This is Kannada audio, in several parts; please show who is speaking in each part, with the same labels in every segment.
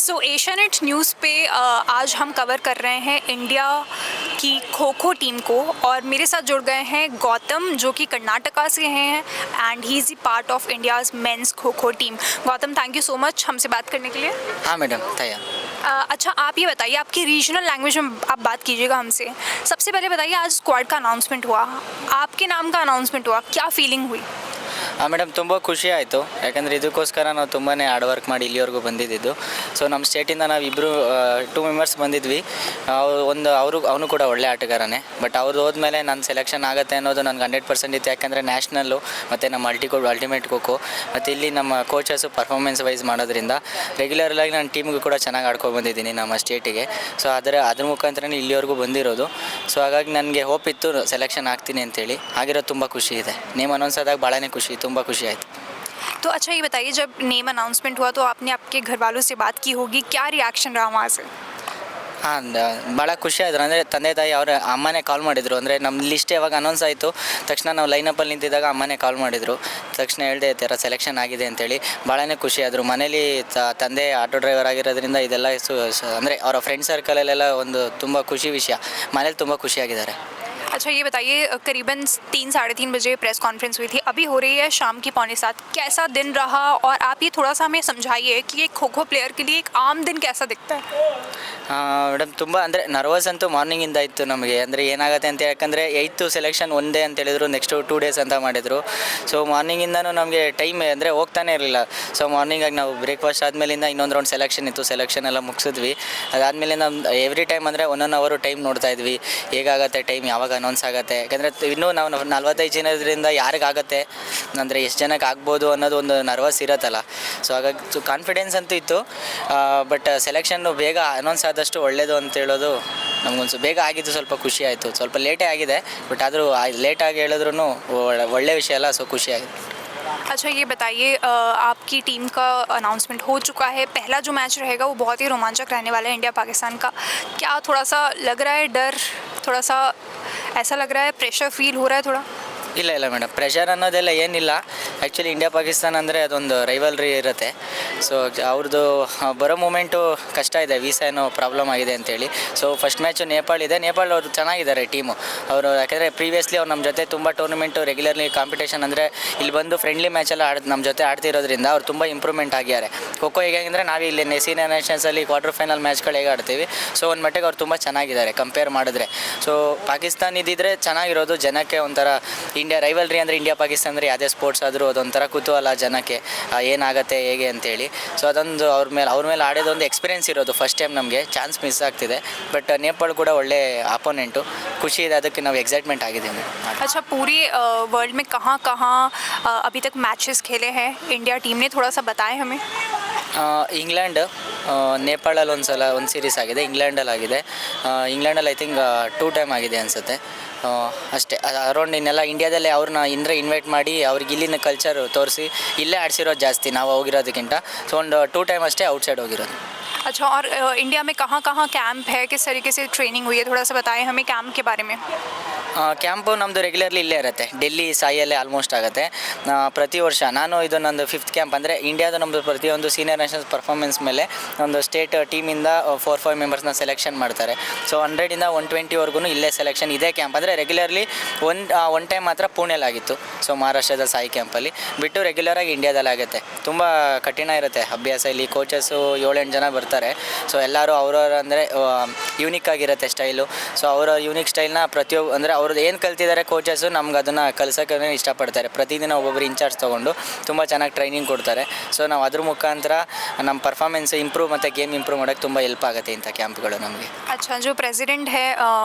Speaker 1: सो एशियानेट न्यूज़ पे आज हम कवर कर रहे हैं इंडिया की खो खो टीम को और मेरे साथ जुड़ गए हैं गौतम जो कि कर्नाटका से हैं and he is the part of India's men's kho kho team. Gautam, thank you so much हमसे बात करने के लिए।
Speaker 2: हाँ मैडम, तैयार।
Speaker 1: अच्छा, आप ये बताइए, आपकी रीजनल लैंग्वेज में आप बात कीजिएगा हमसे। सबसे पहले बताइए, आज स्क्वाड का अनाउंसमेंट हुआ, आपके नाम का अनाउंसमेंट हुआ, क्या फीलिंग हुई?
Speaker 2: ಮೇಡಮ್ ತುಂಬ ಖುಷಿ ಆಯಿತು, ಯಾಕಂದರೆ ಇದಕ್ಕೋಸ್ಕರ ನಾವು ತುಂಬಾ ಹಾರ್ಡ್ ವರ್ಕ್ ಮಾಡಿ ಇಲ್ಲಿವರೆಗೂ ಬಂದಿದ್ದು. ಸೊ ನಮ್ಮ ಸ್ಟೇಟಿಂದ ನಾವು ಇಬ್ಬರು 2 ಮೆಂಬರ್ಸ್ ಬಂದಿದ್ವಿ. ಅವನು ಕೂಡ ಒಳ್ಳೆ ಆಟಗಾರನೇ, ಬಟ್ ಅವ್ರು ಹೋದ್ಮೇಲೆ ನನ್ನ ಸೆಲೆಕ್ಷನ್ ಆಗುತ್ತೆ ಅನ್ನೋದು ನನಗೆ 100% ಇತ್ತು. ಯಾಕಂದರೆ ನ್ಯಾಷನಲ್ಲು ಮತ್ತು ನಮ್ಮ ಅಲ್ಟಿಮೇಟ್ ಖೋಖೋ ಮತ್ತು ಇಲ್ಲಿ ನಮ್ಮ ಕೋಚಸ್ಸು ಪರ್ಫಾರ್ಮೆನ್ಸ್ ವೈಸ್ ಮಾಡೋದ್ರಿಂದ ರೆಗ್ಯುಲರಾಗಿ ನಾನು ಟೀಮ್ಗೂ ಕೂಡ ಚೆನ್ನಾಗಿ ಆಡ್ಕೊಂಡು ಬಂದಿದ್ದೀನಿ ನಮ್ಮ ಸ್ಟೇಟಿಗೆ. ಸೊ ಅದ್ರ ಮುಖಾಂತರನೇ ಇಲ್ಲಿವರೆಗೂ ಬಂದಿರೋದು. ಸೊ ಹಾಗಾಗಿ ನನಗೆ ಹೋಪ್ ಇತ್ತು ಸೆಲೆಕ್ಷನ್ ಆಗ್ತೀನಿ ಅಂತೇಳಿ. ಆಗಿರೋದು ತುಂಬ ಖುಷಿ ಇದೆ. ನೇಮ್ ಅನೌನ್ಸ್ ಆದಾಗ ಭಾಳನೇ ಖುಷಿ, ತುಂಬ ಖುಷಿ ಆಯಿತು.
Speaker 1: तो अच्छा, ये बताइए, जब नेम अनाउंसमेंट हुआ तो आपने आपके घर वालों से बात की होगी, क्या रिएक्शन रहा वहाँ से?
Speaker 2: ಹಾಂ, ಭಾಳ ಖುಷಿ ಆಯಿತು. ಅಂದರೆ ತಂದೆ ತಾಯಿ ಅವರ ಅಮ್ಮನೇ ಕಾಲ್ ಮಾಡಿದರು. ಅಂದರೆ ನಮ್ಮ ಲಿಸ್ಟ್ ಯಾವಾಗ ಅನೌನ್ಸ್ ಆಯಿತು ತಕ್ಷಣ ನಾವು ಲೈನಪ್ಪಲ್ಲಿ ನಿಂತಿದ್ದಾಗ ಅಮ್ಮನೇ ಕಾಲ್ ಮಾಡಿದರು. ತಕ್ಷಣ ಹೇಳಿದೆ ಈ ಥರ ಸೆಲೆಕ್ಷನ್ ಆಗಿದೆ ಅಂತೇಳಿ. ಭಾಳನೇ ಖುಷಿ ಆದರು. ಮನೇಲಿ ತಂದೆ ಆಟೋ ಡ್ರೈವರ್ ಆಗಿರೋದ್ರಿಂದ ಇದೆಲ್ಲ ಅಂದರೆ ಅವರ ಫ್ರೆಂಡ್ ಸರ್ಕಲಲ್ಲೆಲ್ಲ ಒಂದು ತುಂಬ ಖುಷಿ ವಿಷಯ. ಮನೇಲಿ ತುಂಬ ಖುಷಿಯಾಗಿದ್ದಾರೆ.
Speaker 1: अच्छा, ये बताइए, करीबन 3-3:30 बजे प्रेस कॉन्फ्रेंस हुई थी, अभी हो रही है शाम की 6:45। कैसा दिन रहा और आप ये थोड़ा सा हमें समझाइए कि एक खो खो प्लेयर के लिए एक आम दिन कैसा दिखता है?
Speaker 2: ಮೇಡಮ್, ತುಂಬ ಅಂದರೆ ನರ್ವಸ್ ಅಂತೂ ಮಾರ್ನಿಂಗಿಂದ ಇತ್ತು ನಮಗೆ. ಅಂದರೆ ಏನಾಗುತ್ತೆ ಅಂತ, ಯಾಕಂದರೆ 8th ಸೆಲೆಕ್ಷನ್ ಒಂದೇ ಅಂತ ಹೇಳಿದ್ರು, ನೆಕ್ಸ್ಟು 2 ಡೇಸ್ ಅಂತ ಮಾಡಿದರು. ಸೊ ಮಾರ್ನಿಂಗಿಂದನೂ ನಮಗೆ ಟೈಮ್ ಅಂದರೆ ಹೋಗ್ತಾನೆ ಇರಲಿಲ್ಲ. ಸೊ ಮಾರ್ನಿಂಗಾಗಿ ನಾವು ಬ್ರೇಕ್ಫಾಸ್ಟ್ ಆದಮೇಲಿಂದ ಇನ್ನೊಂದು ರೌಂಡ್ ಸೆಲೆಕ್ಷನ್ ಇತ್ತು, ಸೆಲೆಕ್ಷನ್ ಎಲ್ಲ ಮುಗಿಸಿದ್ವಿ. ಅದಾದಮೇಲೆ ನಮ್ಮ ಎವ್ರಿ ಟೈಮ್ ಅಂದರೆ 1 ಅವರ್ ಟೈಮ್ ನೋಡ್ತಾ ಇದ್ವಿ, ಹೇಗಾಗುತ್ತೆ ಟೈಮ್, ಯಾವಾಗ ಅನೌನ್ಸ್ ಆಗುತ್ತೆ. ಯಾಕಂದರೆ ಇನ್ನೂ ನಾವು 45 ಜನದಿಂದ ಯಾರಿಗಾಗುತ್ತೆ ಅಂದರೆ ಎಷ್ಟು ಜನಕ್ಕೆ ಆಗ್ಬೋದು ಅನ್ನೋದು ಒಂದು ನರ್ವಸ್ ಇರುತ್ತಲ್ಲ. ಸೊ ಹಾಗಾಗಿ ಕಾನ್ಫಿಡೆನ್ಸ್ ಅಂತೂ ಇತ್ತು. ಬಟ್ ಸೆಲೆಕ್ಷನ್ನು ಬೇಗ ಅನೌನ್ಸ್ ಆದಷ್ಟು ಒಳ್ಳೆಯದು ಅಂತ ಹೇಳೋದು ನಮಗೊಂದು ಬೇಗ ಆಗಿದ್ದು ಸ್ವಲ್ಪ ಖುಷಿ ಆಯಿತು. ಸ್ವಲ್ಪ ಲೇಟೇ ಆಗಿದೆ, ಬಟ್ ಆದರೂ ಲೇಟಾಗಿ ಹೇಳಿದ್ರೂ ಒಳ್ಳೆ ವಿಷಯ ಅಲ್ಲ. ಸೊ ಖುಷಿಯಾಗಿದೆ.
Speaker 1: अच्छा, ये बताइए, आपकी टीम का अनाउंसमेंट हो चुका है, पहला जो मैच रहेगा वो बहुत ही रोमांचक रहने वाला है इंडिया पाकिस्तान का। क्या थोड़ा सा लग रहा है डर, थोड़ा सा ऐसा लग रहा है, प्रेशर फील हो रहा है थोड़ा?
Speaker 2: ಇಲ್ಲ ಮೇಡಮ್, ಪ್ರೆಷರ್ ಅನ್ನೋದೆಲ್ಲ ಏನಿಲ್ಲ. ಆ್ಯಕ್ಚುಲಿ ಇಂಡಿಯಾ ಪಾಕಿಸ್ತಾನ ಅಂದರೆ ಅದೊಂದು ರೈವಲ್ರಿ ಇರುತ್ತೆ. ಸೊ ಅವ್ರದ್ದು ಬರೋ ಮೂಮೆಂಟು ಕಷ್ಟ ಇದೆ, ವೀಸಾ ಏನೋ ಪ್ರಾಬ್ಲಮ್ ಆಗಿದೆ ಅಂತೇಳಿ. ಸೊ ಫಸ್ಟ್ ಮ್ಯಾಚು ನೇಪಾಳ ಇದೆ. ನೇಪಾಳ ಅವರು ಚೆನ್ನಾಗಿದ್ದಾರೆ ಟೀಮು ಅವರು. ಯಾಕೆಂದರೆ ಪ್ರೀವಿಯಸ್ಲಿ ಅವ್ರು ನಮ್ಮ ಜೊತೆ ತುಂಬ ಟೂರ್ನಮೆಂಟು ರೆಗ್ಯುಲರ್ಲಿ ಕಾಂಪಿಟೇಷನ್ ಅಂದರೆ ಇಲ್ಲಿ ಬಂದು ಫ್ರೆಂಡ್ಲಿ ಮ್ಯಾಚೆಲ್ಲ ನಮ್ಮ ಜೊತೆ ಆಡ್ತಿರೋದ್ರಿಂದ ಅವ್ರು ತುಂಬ ಇಂಪ್ರೂವ್ಮೆಂಟ್ ಆಗಿದ್ದಾರೆ. ಖೋಖೋ ಹೇಗೆ ಅಂದರೆ ನಾವು ಇಲ್ಲಿ ಸೀನಿಯರ್ ನ್ಯಾಷನಲ್ಸಲ್ಲಿ ಕ್ವಾರ್ಟರ್ ಫೈನಲ್ ಮ್ಯಾಚ್ಗಳು ಹೇಗೆ ಆಡ್ತೀವಿ, ಸೊ ಒಂದು ಮಟ್ಟಿಗೆ ಅವ್ರು ತುಂಬ ಚೆನ್ನಾಗಿದ್ದಾರೆ ಕಂಪೇರ್ ಮಾಡಿದ್ರೆ. ಸೊ ಪಾಕಿಸ್ತಾನ ಇದ್ದಿದ್ರೆ ಚೆನ್ನಾಗಿರೋದು, ಜನಕ್ಕೆ ಒಂಥರ ಇಂಡಿಯಾ ರೈವಲ್ರಿ ಅಂದರೆ ಇಂಡಿಯಾ ಪಾಕಿಸ್ತಾನ ಅಂದರೆ ಯಾವುದೇ ಸ್ಪೋರ್ಟ್ಸ್ ಆದರೂ ಅದೊಂಥರ ಕುತೂಹಲ ಜನಕ್ಕೆ, ಏನಾಗುತ್ತೆ ಹೇಗೆ ಅಂತೇಳಿ. ಸೊ ಅದೊಂದು ಅವ್ರ ಮೇಲೆ ಆಡೋದೊಂದು ಎಕ್ಸ್ಪೀರಿಯೆನ್ಸ್ ಇರೋದು. ಫಸ್ಟ್ ಟೈಮ್ ನಮಗೆ ಚಾನ್ಸ್ ಮಿಸ್ ಆಗ್ತಿದೆ. ಬಟ್ ನೇಪಾಳ ಕೂಡ ಒಳ್ಳೆ ಅಪೋನೆಂಟು, ಖುಷಿ ಇದೆ, ಅದಕ್ಕೆ ನಾವು ಎಕ್ಸೈಟ್ಮೆಂಟ್ ಆಗಿದ್ದೀವಿ.
Speaker 1: अच्छा, पूरी वर्ल्ड में कहाँ कहाँ अभी तक मैचेस खेले हैं इंडिया टीम ने, थोड़ा सा बताएं हमें।
Speaker 2: ಇಂಗ್ಲೆಂಡ್, ನೇಪಾಳಲ್ಲಿ ಒಂದು ಸೀರೀಸ್ ಆಗಿದೆ, ಇಂಗ್ಲೆಂಡಲ್ಲಿ ಆಗಿದೆ. ಇಂಗ್ಲೆಂಡಲ್ಲಿ ಐ ಥಿಂಕ್ 2 ಟೈಮ್ ಆಗಿದೆ ಅನಿಸುತ್ತೆ. ಅಷ್ಟೇ. ಅರೌಂಡ್ ಇನ್ನೆಲ್ಲ ಇಂಡಿಯಾದಲ್ಲೇ ಅವ್ರನ್ನ ಇನ್ವೈಟ್ ಮಾಡಿ ಅವ್ರಿಗೆ ಇಲ್ಲಿನ ಕಲ್ಚರ್ ತೋರಿಸಿ ಇಲ್ಲೇ ಆಡಿಸಿರೋದು ಜಾಸ್ತಿ ನಾವು ಹೋಗಿರೋದಕ್ಕಿಂತ. ಸೊ ಒಂದು 2 ಟೈಮ್ ಅಷ್ಟೇ ಔಟ್ಸೈಡ್ ಹೋಗಿರೋದು.
Speaker 1: अच्छा, और इंडिया में कहाँ कहाँ कैंप है, किस तरीके से ट्रेनिंग हुई है, थोड़ा सा बताएं हमें कैंप के बारे में।
Speaker 2: ಕ್ಯಾಂಪು ನಮ್ಮದು ರೆಗ್ಯುಲರ್ಲಿ ಇಲ್ಲೇ ಇರುತ್ತೆ, ಡೆಲ್ಲಿ ಸಾಯಿಯಲ್ಲೇ ಆಲ್ಮೋಸ್ಟ್ ಆಗುತ್ತೆ ಪ್ರತಿ ವರ್ಷ. ನಾನು ಇದು ನಂದು 5th ಕ್ಯಾಂಪ್. ಅಂದರೆ ಇಂಡಿಯಾದ ನಮ್ಮದು ಪ್ರತಿಯೊಂದು ಸೀನಿಯರ್ ನ್ಯಾಷನಲ್ಸ್ ಪರ್ಫಾರ್ಮೆನ್ಸ್ ಮೇಲೆ ಒಂದು ಸ್ಟೇಟ್ ಟೀಮಿಂದ 4-5 ಮೆಂಬರ್ಸ್ನ ಸೆಲೆಕ್ಷನ್ ಮಾಡ್ತಾರೆ. ಸೊ 100ಇಂದ 120ವರೆಗೂ ಇಲ್ಲೇ ಸೆಲೆಕ್ಷನ್ ಇದೆ ಕ್ಯಾಂಪ್. ಅಂದರೆ ರೆಗ್ಯುಲರ್ಲಿ ಒನ್ ಟೈಮ್ ಮಾತ್ರ ಪುಣೆಲಾಗಿತ್ತು. ಸೊ ಮಹಾರಾಷ್ಟ್ರದ ಸಾಯಿ ಕ್ಯಾಂಪಲ್ಲಿ ಬಿಟ್ಟು ರೆಗ್ಯುಲರಾಗಿ ಇಂಡಿಯಾದಲ್ಲಿ ಆಗುತ್ತೆ. ತುಂಬ ಕಠಿಣ ಇರುತ್ತೆ ಅಭ್ಯಾಸ. ಇಲ್ಲಿ ಕೋಚಸ್ಸು 7-8 ಜನ ಬರ್ತಾರೆ. ಸೊ ಎಲ್ಲರೂ ಅವ್ರವ್ರ ಅಂದರೆ ಯೂನಿಕ್ ಆಗಿರುತ್ತೆ ಸ್ಟೈಲು. ಸೊ ಅವರ ಯೂನಿಕ್ ಸ್ಟೈಲ್ನ ಅಂದರೆ ಅವ್ರದ್ದು ಏನು ಕಲ್ತಿದ್ದಾರೆ ಕೋಚಸ್ಸು ನಮ್ಗೆ ಅದನ್ನು ಕಲ್ಸೋಕ್ಕೆ ಇಷ್ಟಪಡ್ತಾರೆ. ಪ್ರತಿದಿನ ಒಬ್ಬೊಬ್ಬರು ಇನ್ಚಾರ್ಜ್ ತೊಗೊಂಡು ತುಂಬ ಚೆನ್ನಾಗಿ ಟ್ರೈನಿಂಗ್ ಕೊಡ್ತಾರೆ. ಸೊ ನಾವು ಅದ್ರ ಮುಖಾಂತರ ನಮ್ಮ ಪರ್ಫಾರ್ಮೆನ್ಸ್ ಇಂಪ್ರೂವ್ ಮತ್ತು ಗೇಮ್ ಇಂಪ್ರೂವ್ ಮಾಡೋಕ್ಕೆ ತುಂಬ ಹೆಲ್ಪ್ ಆಗುತ್ತೆ ಇಂಥ ಕ್ಯಾಂಪ್ಗಳು ನಮಗೆ.
Speaker 1: अच्छा, जो प्रेसिडेंट है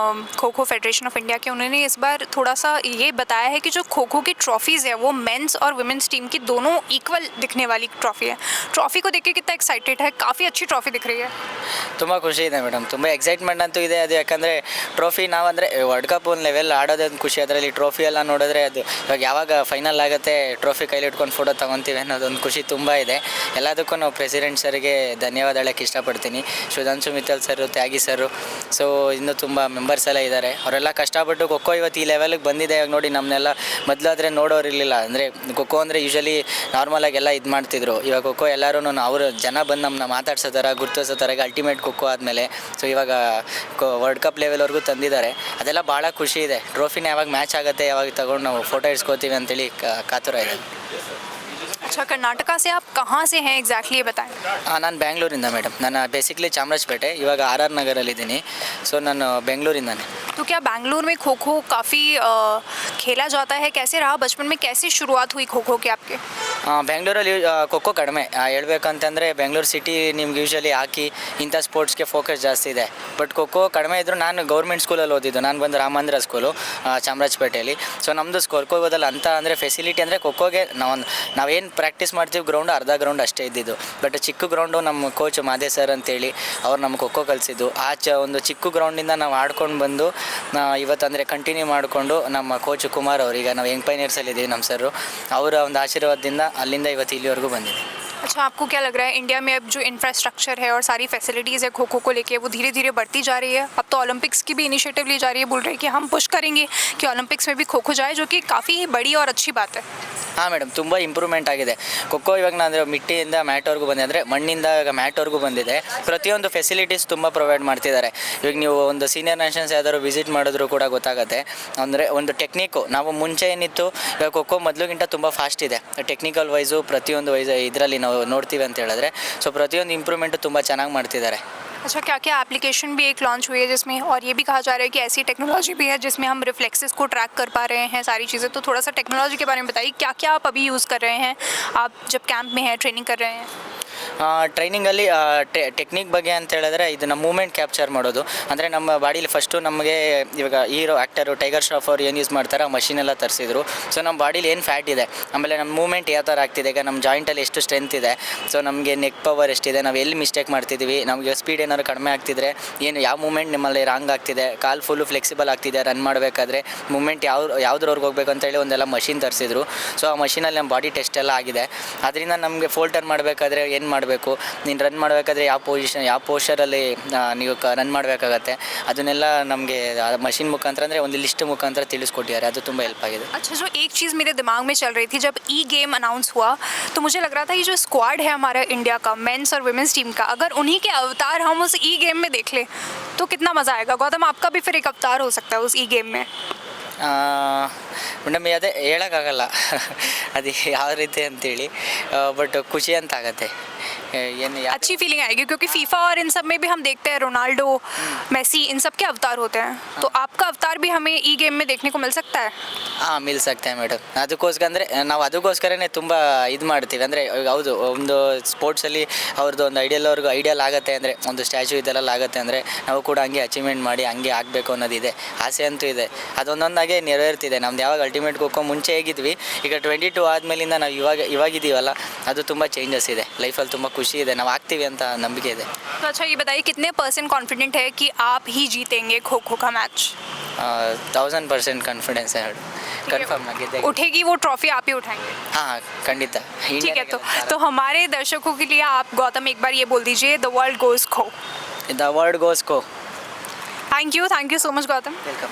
Speaker 1: kho kho federation of India के, उन्होंने इस बार थोड़ा सा ये बताया है कि जो खो खो की ट्रॉफीज़ है वो मेंस और वुमेंस टीम की दोनों इक्वल दिखने वाली ट्रॉफी है। ट्रॉफी को देख के कितना एक्साइटेड है? काफ़ी अच्छी ट्रॉफी दिख रही है.
Speaker 2: ತುಂಬ ಖುಷಿ ಇದೆ ಮೇಡಮ್, ತುಂಬ ಎಕ್ಸೈಟ್ಮೆಂಟ್ ಅಂತೂ ಇದೆ. ಅದು ಯಾಕಂದರೆ ಟ್ರೋಫಿ ನಾವು ಅಂದರೆ ವರ್ಲ್ಡ್ ಕಪ್ ಒಂದು ಲೆವೆಲ್ ಗ್ರೌಂಡಲ್ಲಿ ಆಡೋದೊಂದು ಖುಷಿ, ಅದರಲ್ಲಿ ಟ್ರೋಫಿ ಎಲ್ಲ ನೋಡಿದ್ರೆ ಅದು ಇವಾಗ ಯಾವಾಗ ಫೈನಲ್ ಆಗುತ್ತೆ ಟ್ರೋಫಿ ಕೈಲಿ ಇಟ್ಕೊಂಡು ಫೋಟೋ ತೊಗೊತೀವಿ ಅನ್ನೋದೊಂದು ಖುಷಿ ತುಂಬ ಇದೆ. ಎಲ್ಲದಕ್ಕೂ ನಾವು ಪ್ರೆಸಿಡೆಂಟ್ ಸರ್ಗೆ ಧನ್ಯವಾದ ಹೇಳೋಕ್ಕೆ ಇಷ್ಟಪಡ್ತೀನಿ. ಸುಧಾಂಶು ಮಿತ್ತಲ್ ಸರು, ತ್ಯಾಗಿ ಸರು, ಸೊ ಇನ್ನೂ ತುಂಬ ಮೆಂಬರ್ಸ್ ಎಲ್ಲ ಇದ್ದಾರೆ. ಅವರೆಲ್ಲ ಕಷ್ಟಪಟ್ಟು ಖೋಖೋ ಇವತ್ತು ಈ ಲೆವೆಲ್ಗೆ ಬಂದಿದೆ. ಇವಾಗ ನೋಡಿ ನಮ್ಮನ್ನೆಲ್ಲ ಮೊದಲಾದರೆ ನೋಡೋರಿರಲಿಲ್ಲ, ಅಂದರೆ ಖೋಖೋ ಅಂದರೆ ಯೂಶಲಿ ನಾರ್ಮಲಾಗಿ ಎಲ್ಲ ಇದು ಮಾಡ್ತಿದ್ರು. ಇವಾಗ ಖೋಖೋ ಎಲ್ಲರೂ ಅವರು ಜನ ಬಂದು ನಮ್ಮನ್ನ ಮಾತಾಡ್ಸೋ ಥರ ಗುರುತಿಸೋ ಥರ ಅಲ್ಟಿಮೇಟ್ ಖೋಖೋ ಆದಮೇಲೆ ಸೊ ಇವಾಗ ವರ್ಲ್ಡ್ ಕಪ್ ಲೆವೆಲ್ವರೆಗೂ ತಂದಿದ್ದಾರೆ. ಅದೆಲ್ಲ ಭಾಳ ಖುಷಿ ಇದೆ. ಟ್ರೋಫಿನ ಯಾವಾಗ ಮ್ಯಾಚ್ ಆಗುತ್ತೆ ಯಾವಾಗ ತಗೊಂಡು ನಾವು ಫೋಟೋ ಇಡ್ಸ್ಕೋತೀವಿ ಅಂತೇಳಿ ಕಾತುರ ಇದೆ.
Speaker 1: अच्छा, कर्नाटका से आप कहाँ से हैं एग्जैक्टली ये बताएं.
Speaker 2: ನಾನು ಬ್ಯಾಂಗ್ಳೂರಿಂದ ಮೇಡಮ್. ನಾನು ಬೇಸಿಕ್ಲಿ ಚಾಮರಾಜಪೇಟೆ, ಇವಾಗ RR ನಗರಲ್ಲಿದ್ದೀನಿ. ಸೊ ನಾನು ಬೆಂಗಳೂರಿಂದಾನೆ.
Speaker 1: तो क्या बैंगलोर में खो खो काफ़ी खेला जाता है? कैसे रहा बचपन में, कैसे शुरुआत हुई खो खो की आपके?
Speaker 2: ಬೆಂಗಳೂರಲ್ಲಿ ಖೋಖೋ ಕಡಿಮೆ ಹೇಳ್ಬೇಕಂತಂದರೆ. ಬೆಂಗಳೂರು ಸಿಟಿ ನಿಮ್ಗೆ ಯೂಶಲಿ ಹಾಕಿ ಇಂಥ ಸ್ಪೋರ್ಟ್ಸ್ಗೆ ಫೋಕಸ್ ಜಾಸ್ತಿ ಇದೆ. ಬಟ್ ಖೋಖೋ ಕಡಿಮೆ ಇದ್ದರೂ ನಾನು ಗೌರ್ಮೆಂಟ್ ಸ್ಕೂಲಲ್ಲಿ ಓದಿದ್ದು. ನಾನು ಬಂದು ರಾಮಾಂಧ್ರ ಸ್ಕೂಲು ಚಾಮರಾಜಪೇಟೆಯಲ್ಲಿ. ಸೊ ನಮ್ಮದು ಖೋಖೋ ಓದಲ್ಲ ಅಂತ ಅಂದರೆ ಫೆಸಿಲಿಟಿ ಅಂದರೆ ಖೋಖೋಗೆ ನಾವೇನು ಪ್ರಾಕ್ಟೀಸ್ ಮಾಡ್ತೀವಿ ಗ್ರೌಂಡು ಅರ್ಧ ಗ್ರೌಂಡ್ ಅಷ್ಟೇ ಇದ್ದಿದ್ದು. ಬಟ್ ಚಿಕ್ಕ ಗ್ರೌಂಡು ನಮ್ಮ ಕೋಚ್ ಮಾದೇ ಸರ್ ಅಂತೇಳಿ ಅವ್ರು ನಮ್ಮ ಖೋಖೋ ಕಲಿಸಿದ್ದು. ಒಂದು ಚಿಕ್ಕ ಗ್ರೌಂಡಿಂದ ನಾವು ಆಡ್ಕೊಂಡು ಬಂದು ಇವತ್ತಂದರೆ ಕಂಟಿನ್ಯೂ ಮಾಡಿಕೊಂಡು ನಮ್ಮ ಕೋಚ್ ಕುಮಾರ್ ಅವ್ರು, ಈಗ ನಾವು ಯಂಗ್ ಪೈನಿಯರ್ಸಲ್ಲಿದ್ದೀವಿ ನಮ್ಮ ಸರು, ಅವರ ಒಂದು ಆಶೀರ್ವಾದದಿಂದ ಅಲ್ಲಿಂದ ಇವತ್ತು ಇಲ್ಲಿವರೆಗೂ ಬಂದಿದೆ.
Speaker 1: अच्छा, आपको क्या लग रहा है इंडिया में अब जो इंफ्रास्ट्रक्चर है और सारी फैसिलिटीज़ है खो खो को लेके वो धीरे धीरे बढ़ती जा रही है? अब तो ओलंपिक्स की भी इनिशिएटिव ली जा रही है, बोल रहे हैं कि हम पुश करेंगे कि ओलंपिक्स में भी खो खो जाए, जो कि काफ़ी बड़ी और अच्छी बात है.
Speaker 2: ಹಾಂ ಮೇಡಮ್, ತುಂಬ ಇಂಪ್ರೂವ್ಮೆಂಟ್ ಆಗಿದೆ ಖೋಖೋ. ಇವಾಗ ನಾನು ಮಿಟ್ಟಿಯಿಂದ ಮ್ಯಾಟ್ವರೆಗೂ ಬಂದೆ, ಅಂದರೆ ಮಣ್ಣಿಂದ ಈಗ ಮ್ಯಾಟ್ವರೆಗೂ ಬಂದಿದೆ. ಪ್ರತಿಯೊಂದು ಫೆಸಿಲಿಟೀಸ್ ತುಂಬ ಪ್ರೊವೈಡ್ ಮಾಡ್ತಿದ್ದಾರೆ. ಇವಾಗ ನೀವು ಒಂದು ಸೀನಿಯರ್ ನ್ಯಾಷನಲ್ಸ್ ಯಾವ್ದಾದ್ರು ವಿಸಿಟ್ ಮಾಡಿದ್ರು ಕೂಡ ಗೊತ್ತಾಗುತ್ತೆ. ಅಂದರೆ ಒಂದು ಟೆಕ್ನಿಕ್ಕು ನಾವು ಮುಂಚೆ ಏನಿತ್ತು, ಇವಾಗ ಖೋಖೋ ಮೊದಲಿಗಿಂತ ತುಂಬ ಫಾಸ್ಟ್ ಇದೆ ಟೆಕ್ನಿಕಲ್ ವೈಸು, ಪ್ರತಿಯೊಂದು ಇದರಲ್ಲಿ ನಾವು ನೋಡ್ತೀವಿ ಅಂತ ಹೇಳಿದ್ರೆ. ಸೊ ಪ್ರತಿಯೊಂದು ಇಂಪ್ರೂವ್ಮೆಂಟು ತುಂಬ ಚೆನ್ನಾಗಿ ಮಾಡ್ತಿದ್ದಾರೆ.
Speaker 1: अच्छा, क्या क्या एप्लीकेशन भी एक लॉन्च हुई है जिसमें, और ये भी कहा जा रहा है कि ऐसी टेक्नोलॉजी भी है जिसमें हम रिफ्लेक्सेस को ट्रैक कर पा रहे हैं, सारी चीज़ें. तो थोड़ा सा टेक्नोलॉजी के बारे में बताइए, क्या क्या आप अभी यूज़ कर रहे हैं, आप जब कैंप में हैं, ट्रेनिंग कर रहे हैं?
Speaker 2: ಟ್ರೈನಿಂಗಲ್ಲಿ ಟೆಕ್ನಿಕ್ ಬಗ್ಗೆ ಅಂತ ಹೇಳಿದ್ರೆ ಇದು ನಮ್ಮ ಮೂಮೆಂಟ್ ಕ್ಯಾಪ್ಚರ್ ಮಾಡೋದು. ಅಂದರೆ ನಮ್ಮ ಬಾಡೀಲಿ ಫಸ್ಟು ನಮಗೆ ಇವಾಗ ಹೀರೋ ಆ್ಯಕ್ಟರು ಟೈಗರ್ ಶ್ರಾಫ್ ಅವ್ರು ಏನು ಯೂಸ್ ಮಾಡ್ತಾರೆ, ಆ ಮಷಿನೆಲ್ಲ ತರಿಸಿದ್ರು. ಸೊ ನಮ್ಮ ಬಾಡೀಲಿ ಏನು ಫ್ಯಾಟ್ ಇದೆ, ಆಮೇಲೆ ನಮ್ಮ ಮೂಮೆಂಟ್ ಯಾವ ಥರ ಆಗ್ತಿದೆ, ಈಗ ನಮ್ಮ ಜಾಯಿಂಟಲ್ಲಿ ಎಷ್ಟು ಸ್ಟ್ರೆಂತ್ ಇದೆ, ಸೊ ನಮಗೆ ನೆಕ್ ಪವರ್ ಎಷ್ಟಿದೆ, ನಾವು ಎಲ್ಲಿ ಮಿಸ್ಟೇಕ್ ಮಾಡ್ತಿದ್ದೀವಿ, ನಮಗೆ ಸ್ಪೀಡ್ ಏನಾದ್ರು ಕಡಿಮೆ ಆಗ್ತಿದ್ರೆ ಏನು ಯಾವ ಮೂಮೆಂಟ್ ನಿಮ್ಮಲ್ಲಿ ರಾಂಗ್ ಆಗ್ತಿದೆ, ಕಾಲು ಫುಲ್ಲು ಫ್ಲೆಕ್ಸಿಬಲ್ ಆಗ್ತಿದೆ ರನ್ ಮಾಡಬೇಕಾದ್ರೆ, ಮೂಮೆಂಟ್ ಯಾವುದ್ರವ್ರಿಗೆ ಹೋಗ್ಬೇಕು ಅಂತೇಳಿ ಒಂದೆಲ್ಲ ಮಷಿನ್ ತರಿಸಿದ್ರು. ಸೊ ಆ ಮಷಿನಲ್ಲಿ ನಮ್ಮ ಬಾಡಿ ಟೆಸ್ಟ್ ಎಲ್ಲ ಆಗಿದೆ. ಅದರಿಂದ ನಮಗೆ ಫೋಲ್ ಟರ್ನ್ ಮಾಡಬೇಕಾದ್ರೆ ಏನು ಮಾಡಬೇಕು, ನೀನು ರನ್ ಮಾಡಬೇಕಾದ್ರೆ ಯಾವ ಪೊಸಿಷನ್ ಯಾವ ಪೋಸ್ಚರಲ್ಲಿ ನೀವು ರನ್ ಮಾಡಬೇಕಾಗತ್ತೆ, ಅದನ್ನೆಲ್ಲ ನಮಗೆ ಮಷಿನ್ ಮುಖಾಂತರ ಅಂದರೆ ಒಂದು ಲಿಸ್ಟ್ ಮುಖಾಂತರ ತಿಳಿಸ್ಕೊಟ್ಟಿದ್ದಾರೆ. ಅದು ತುಂಬ ಹೆಲ್ಪ್ ಆಗಿದೆ.
Speaker 1: अच्छा, जो एक चीज़ मेरे दिमाग में चल रही थी जब ई गेम अनाउंस हुआ, तो मुझे लग रहा था ये जो स्क्वाड है हमारा इंडिया का मेंस और वुमेंस टीम का, अगर उन्हीं के अवतार हम उस ई गेम में देख लें तो कितना मज़ा आएगा. गौतम, आपका भी फिर एक अवतार हो सकता है उस ई गेम में.
Speaker 2: ಮೇಡಮ್ ಅದೇ ಹೇಳೋಕ್ಕಾಗಲ್ಲ ಅದು ಯಾವ ರೀತಿ ಅಂತೇಳಿ, ಬಟ್ ಖುಷಿ ಅಂತ ಆಗುತ್ತೆ.
Speaker 1: अच्छी फीलिंग आएगी क्योंकि फीफा और इन सब में भी हम देखते हैं रोनाल्डो, मेसी, इन सब के अवतार होते हैं. तो आपका अवतार भी हमें ई गेम में देखने को मिल सकता है?
Speaker 2: ಹಾಂ, ಮಿಲ್ सकता है ಮೇಡಮ್. ಅದಕ್ಕೋಸ್ಕರ ಅಂದರೆ ನಾವು ಅದಕ್ಕೋಸ್ಕರನೇ ತುಂಬ ಇದು ಮಾಡ್ತೀವಿ. ಅಂದರೆ ಹೌದು, ಒಂದು ಸ್ಪೋರ್ಟ್ಸಲ್ಲಿ ಅವ್ರದ್ದು ಒಂದು ಐಡಿಯಲ್ ಆಗುತ್ತೆ, ಅಂದರೆ ಒಂದು ಸ್ಟ್ಯಾಚು ಇದೆಲ್ಲ ಆಗುತ್ತೆ ಅಂದರೆ ನಾವು ಕೂಡ ಹಂಗೆ ಅಚೀವ್ಮೆಂಟ್ ಮಾಡಿ ಹಂಗೆ ಆಗಬೇಕು ಅನ್ನೋದಿದೆ, ಆಸೆ ಅಂತೂ ಇದೆ. ಅದೊಂದೊಂದಾಗೆ ನೆರವೇರ್ತಿದೆ. ನಮ್ದು ಯಾವಾಗ ಅಲ್ಟಿಮೇಟ್ ಖೋಖೋ ಮುಂಚೆ ಹೇಗಿದ್ವಿ, ಈಗ 22 ಆದಮೇಲಿಂದ ನಾವು ಇವಾಗಿದ್ದೀವಲ್ಲ, ಅದು ತುಂಬ ಚೇಂಜಸ್ ಇದೆ. ಲೈಫಲ್ಲಿ ತುಂಬ ಖುಷಿ ಇದೆ, ನಾವು ಆಗ್ತೀವಿ ಅಂತ ನಂಬಿಕೆ ಇದೆ.
Speaker 1: तो अच्छा, ये बताइए कितने % कॉन्फिडेंट है कि आप ही जीतेंगे खो खो का मैच?
Speaker 2: 1000% ಕಾನ್ಫಿಡೆನ್ಸ್ है, कन्फर्म आगे
Speaker 1: उठेगी वो ट्रॉफी, आप ही उठाएंगे?
Speaker 2: हाँ, ಖಂಡಿತ.
Speaker 1: ठीक है, तो हमारे दर्शकों के लिए आप गौतम एक बार ये बोल दीजिए, द वर्ल्ड गोज़ खो.
Speaker 2: द वर्ल्ड गोज़ खो.
Speaker 1: Thank you so much Gautam.
Speaker 2: Welcome.